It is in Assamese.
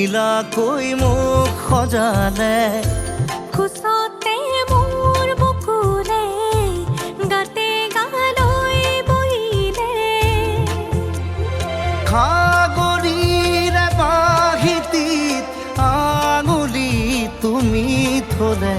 নীলাকৈ মোক সজালে খোজতে মোৰ বুকুৰে গাতে গালৈ বহিলে সাগৰীৰে বাহিতিত আঙুলি তুমি থলে